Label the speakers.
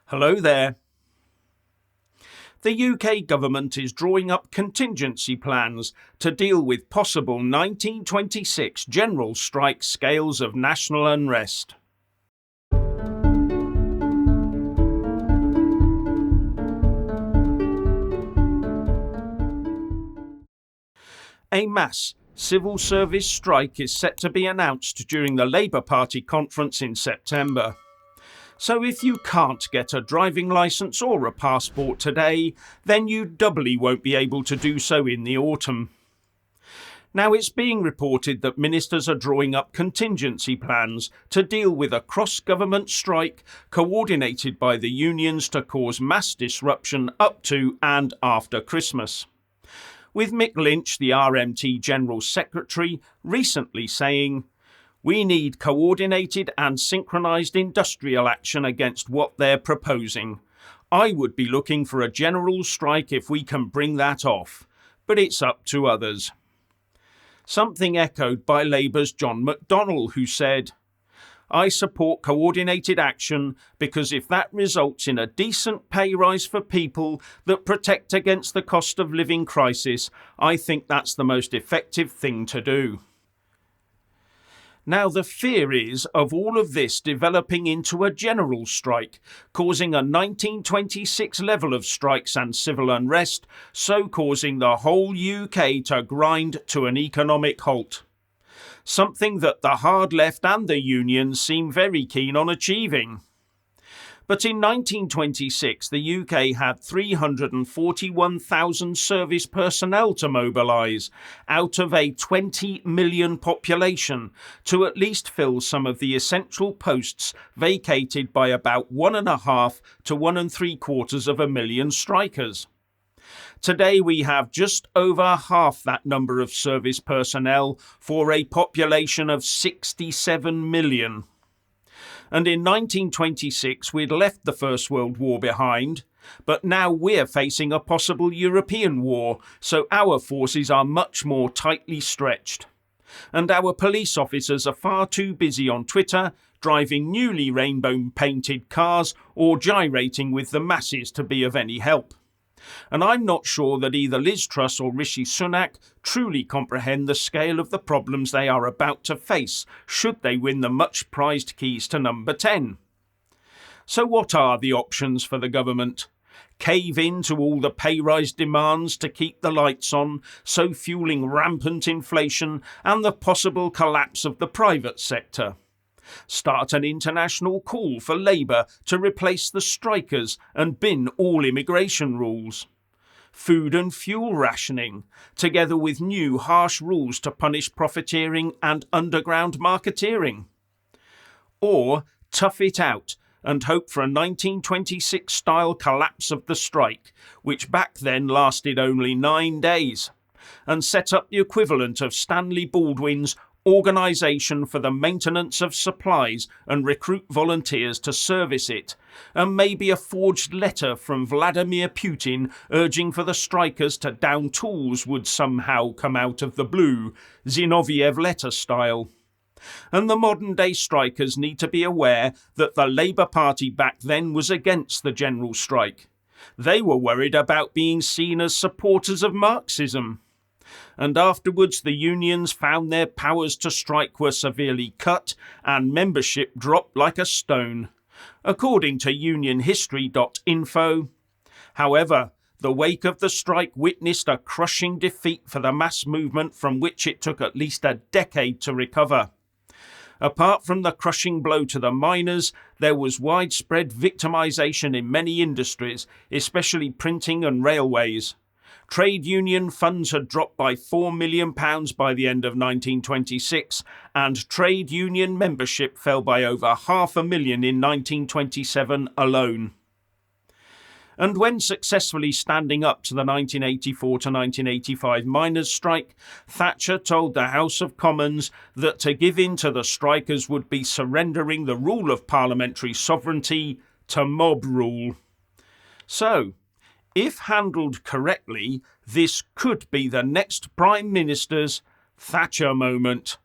Speaker 1: Hello there. The UK government is drawing up contingency plans to deal with possible 1926 general strike scales of national unrest. A mass civil service strike is set to be announced during the Labour Party conference in September. So if you can't get a driving licence or a passport today, then you doubly won't be able to do so in the autumn. Now it's being reported that ministers are drawing up contingency plans to deal with a cross-government strike coordinated by the unions to cause mass disruption up to and after Christmas. With Mick Lynch, the RMT General Secretary, recently saying, "We need coordinated and synchronised industrial action against what they're proposing. I would be looking for a general strike if we can bring that off, but it's up to others." Something echoed by Labour's John McDonnell, who said, "I support coordinated action because if that results in a decent pay rise for people that protect against the cost of living crisis, I think that's the most effective thing to do." Now the fear is of all of this developing into a general strike, causing a 1926 level of strikes and civil unrest, so causing the whole UK to grind to an economic halt. Something that the hard left and the unions seem very keen on achieving. But in 1926, the UK had 341,000 service personnel to mobilise, out of a 20 million population, to at least fill some of the essential posts vacated by about 1.5 to 1 3/4 million strikers. Today we have just over half that number of service personnel for a population of 67 million. And in 1926 we'd left the First World War behind, but now we're facing a possible European war, so our forces are much more tightly stretched. And our police officers are far too busy on Twitter, driving newly rainbow-painted cars or gyrating with the masses to be of any help. And I'm not sure that either Liz Truss or Rishi Sunak truly comprehend the scale of the problems they are about to face should they win the much-prized keys to number 10. So what are the options for the government? Cave in to all the pay rise demands to keep the lights on, so fueling rampant inflation and the possible collapse of the private sector. Start an international call for Labour to replace the strikers and bin all immigration rules. Food and fuel rationing, together with new harsh rules to punish profiteering and underground marketeering. Or tough it out and hope for a 1926-style collapse of the strike, which back then lasted only 9 days, and set up the equivalent of Stanley Baldwin's Organisation for the Maintenance of Supplies and recruit volunteers to service it, and maybe a forged letter from Vladimir Putin urging for the strikers to down tools would somehow come out of the blue, Zinoviev letter style. And the modern-day strikers need to be aware that the Labour Party back then was against the general strike. They were worried about being seen as supporters of Marxism. And afterwards the unions found their powers to strike were severely cut and membership dropped like a stone, according to unionhistory.info. However, the wake of the strike witnessed a crushing defeat for the mass movement from which it took at least a decade to recover. Apart from the crushing blow to the miners, there was widespread victimisation in many industries, especially printing and railways. Trade union funds had dropped by £4 million by the end of 1926, and trade union membership fell by over 500,000 in 1927 alone. And when successfully standing up to the 1984 to 1985 miners' strike, Thatcher told the House of Commons that to give in to the strikers would be surrendering the rule of parliamentary sovereignty to mob rule. So, if handled correctly, this could be the next Prime Minister's Thatcher moment.